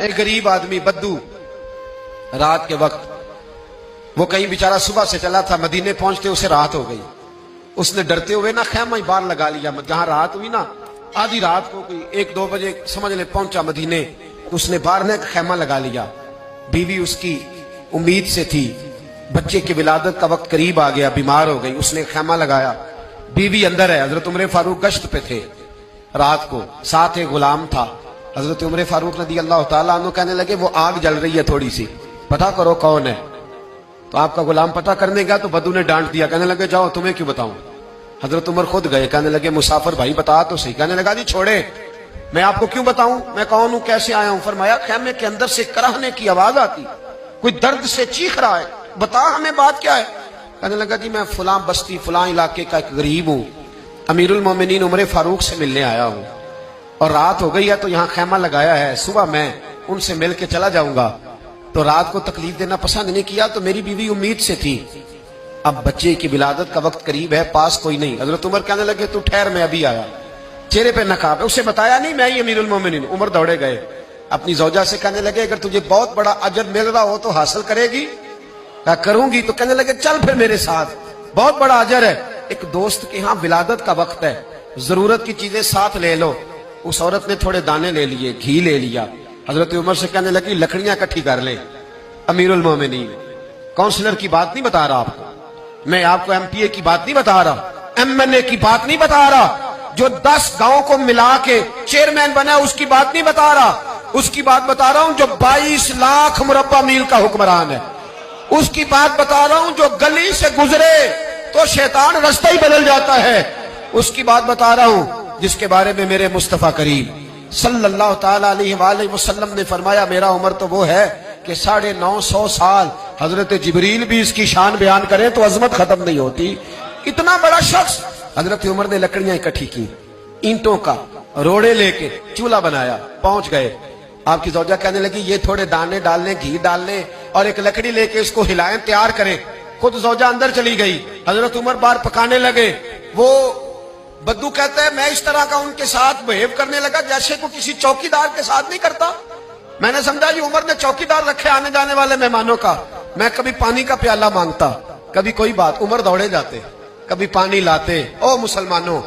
ایک غریب آدمی بدو رات کے وقت وہ کہیں بیچارہ صبح سے چلا تھا، مدینے پہنچتے اسے رات ہو گئی. اس نے ڈرتے ہوئے نا خیمہ ہی باہر لگا لیا. جہاں رات ہوئی نا آدھی رات کو کوئی 1-2 بجے سمجھ لے پہنچا مدینے، اس نے باہر نے خیمہ لگا لیا. بیوی اس کی امید سے تھی، بچے کی ولادت کا وقت قریب آ گیا، بیمار ہو گئی، اس نے خیمہ لگایا. بیوی اندر ہے. حضرت عمر فاروق گشت پہ تھے رات کو، ساتھ ایک غلام تھا. حضرت عمر فاروق رضی اللہ تعالیٰ عنہ کہنے لگے وہ آگ جل رہی ہے تھوڑی سی، پتہ کرو کون ہے. تو آپ کا غلام پتہ کرنے گیا تو بدو نے ڈانٹ دیا، کہنے لگے جاؤ تمہیں کیوں بتاؤں. حضرت عمر خود گئے، کہنے لگے مسافر بھائی بتا تو صحیح. کہنے لگا جی چھوڑے، میں آپ کو کیوں بتاؤں میں کون ہوں کیسے آیا ہوں. فرمایا خیمے کے اندر سے کراہنے کی آواز آتی، کوئی درد سے چیخ رہا ہے، بتا ہمیں بات کیا ہے. کہنے لگا جی میں فلاں بستی فلاں علاقے کا ایک غریب ہوں، امیر المومنین عمر فاروق سے ملنے آیا ہوں، اور رات ہو گئی ہے تو یہاں خیمہ لگایا ہے، صبح میں ان سے مل کے چلا جاؤں گا. تو رات کو تکلیف دینا پسند نہیں کیا، تو میری بیوی امید سے تھی، اب بچے کی ولادت کا وقت قریب ہے، پاس کوئی نہیں. حضرت عمر کہنے لگے تو ٹھہر میں ابھی آیا. چہرے پہ نقاب ہے، اسے بتایا نہیں میں ہی امیر المومنین. عمر دوڑے گئے، اپنی زوجہ سے کہنے لگے اگر تجھے بہت بڑا اجر مل رہا ہو تو حاصل کرے گی. کہا کروں گی. تو کہنے لگے چل پھر میرے ساتھ، بہت بڑا اجر ہے. ایک دوست کے ہاں ولادت کا وقت ہے، ضرورت کی چیزیں ساتھ لے لو. اس عورت نے تھوڑے دانے لے لیے، گھی لے لیا. حضرت عمر سے کہنے لگی لکڑیاں اکٹھی کر لیں. امیر المومنین کونسلر کی بات نہیں بتا رہا آپ کو، میں آپ کو ایم پی اے کی بات نہیں بتا رہا، ایم این اے کی بات نہیں بتا رہا، جو 10 گاؤں کو ملا کے چیئرمین بنا اس کی بات نہیں بتا رہا، اس کی بات بتا رہا ہوں جو 22 لاکھ مربع میل کا حکمران ہے. اس کی بات بتا رہا ہوں جو گلی سے گزرے تو شیطان رستہ ہی بدل جاتا ہے. اس کی بات بتا رہا ہوں جس کے بارے میں میرے مصطفیٰ کریم صلی اللہ تعالی علیہ وآلہ وسلم نے فرمایا میرا عمر تو وہ ہے کہ 950 سال حضرت جبریل بھی اس کی شان بیان کریں تو عظمت ختم نہیں ہوتی. اتنا بڑا شخص. حضرت عمر نے لکڑیاں اکٹھی کی، اینٹوں کا روڑے لے کے چولہا بنایا، پہنچ گئے. آپ کی زوجہ کہنے لگی یہ تھوڑے دانے ڈالنے، گھی ڈالنے اور ایک لکڑی لے کے اس کو ہلائیں، تیار کریں. خود زوجہ اندر چلی گئی. حضرت عمر باہر پکانے لگے. وہ بدو کہتا ہے میں اس طرح کا ان کے ساتھ بہیو کرنے لگا جیسے کو کسی چوکیدار کے ساتھ نہیں کرتا. میں نے سمجھا جی عمر نے چوکیدار رکھے آنے جانے والے مہمانوں کا. میں کبھی پانی کا پیالہ مانگتا، کبھی کوئی بات، عمر دوڑے جاتے، کبھی پانی لاتے. او مسلمانوں،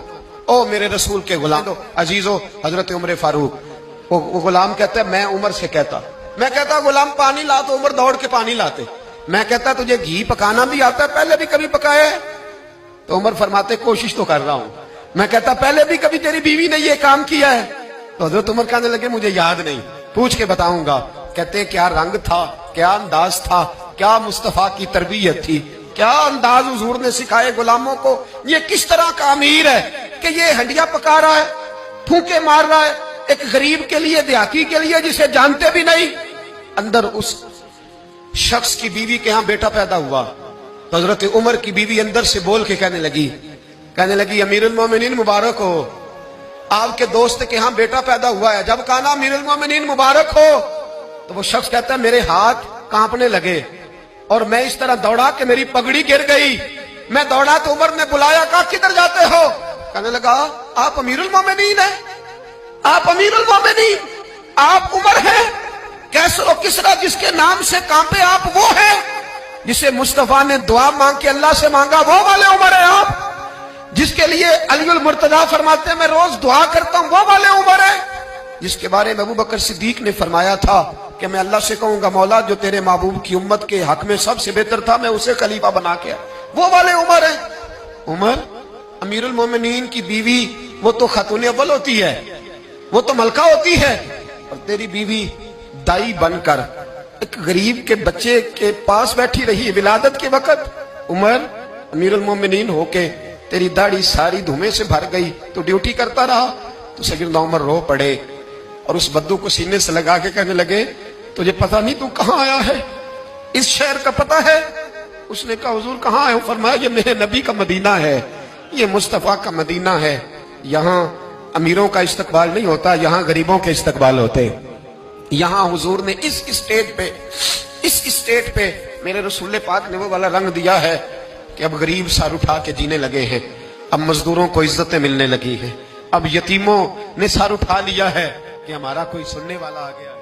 او میرے رسول کے غلام عزیزو. حضرت عمر فاروق وہ غلام کہتا ہے میں عمر سے کہتا، میں کہتا غلام پانی لا تو عمر دوڑ کے پانی لاتے. میں کہتا تجھے گھی پکانا بھی آتا ہے، پہلے بھی کبھی پکایا ہے؟ تو عمر فرماتے کوشش تو کر رہا ہوں. میں کہتا پہلے بھی کبھی تیری بیوی نے یہ کام کیا ہے؟ تو حضرت عمر کہنے لگے مجھے یاد نہیں، پوچھ کے بتاؤں گا. کہتے کیا رنگ تھا، کیا انداز تھا، کیا مصطفیٰ کی تربیت تھی، کیا انداز حضور نے سکھائے غلاموں کو. یہ کس طرح کا امیر ہے کہ یہ ہنڈیا پکا رہا ہے، پھونکے مار رہا ہے ایک غریب کے لیے، دیہاتی کے لیے جسے جانتے بھی نہیں. اندر اس شخص کی بیوی کے ہاں بیٹا پیدا ہوا تو حضرت عمر کی بیوی اندر سے بول کے کہنے لگی امیر المومنین مبارک ہو، آپ کے دوست کے ہاں بیٹا پیدا ہوا ہے. جب کہا نا امیر المومنین مبارک ہو تو وہ شخص کہتا ہے میرے ہاتھ کانپنے لگے اور میں اس طرح دوڑا کہ میری پگڑی گر گئی. میں دوڑا تو عمر نے بلایا، کہا کدھر جاتے ہو؟ کہنے لگا آپ امیر المومنین ہیں، آپ امیر المومنین، آپ عمر ہیں. کیسر و کسرا جس کے نام سے کانپے آپ وہ ہیں، جسے مصطفیٰ نے دعا مانگ کے اللہ سے مانگا وہ والے عمر ہیں آپ، جس کے لیے علی المرتضیٰ فرماتے ہیں میں روز دعا کرتا ہوں وہ والے عمر ہیں، جس کے بارے میں ابو بکر صدیق نے فرمایا تھا کہ میں اللہ سے کہوں گا مولا جو تیرے محبوب کی امت کے حق میں سب سے بہتر تھا میں اسے خلیفہ بنا کے وہ والے عمر ہیں. عمر امیر المومنین کی بیوی وہ تو خاتون اول ہوتی ہے، وہ تو ملکہ ہوتی ہے، اور تیری بیوی دائی بن کر ایک غریب کے بچے کے پاس بیٹھی رہی ولادت کے وقت. عمر امیر المومنین ہو کے تیری داڑھی ساری دھومے سے بھر گئی تو ڈیوٹی کرتا رہا. تو سیدنا عمر رو پڑے اور اس بدو کو سینے سے لگا کے کہنے لگے تجھے پتہ نہیں تو کہاں آیا ہے، اس شہر کا پتہ ہے؟ اس نے کہا حضور کہاں ہے؟ فرمایا یہ میرے نبی کا مدینہ ہے، یہ مصطفیٰ کا مدینہ ہے، یہاں امیروں کا استقبال نہیں ہوتا، یہاں غریبوں کے استقبال ہوتے. یہاں حضور نے اس اسٹیٹ پہ میرے رسول پاک نے وہ والا رنگ دیا ہے کہ اب غریب سر اٹھا کے جینے لگے ہیں، اب مزدوروں کو عزتیں ملنے لگی ہیں، اب یتیموں نے سر اٹھا لیا ہے کہ ہمارا کوئی سننے والا آ گیا.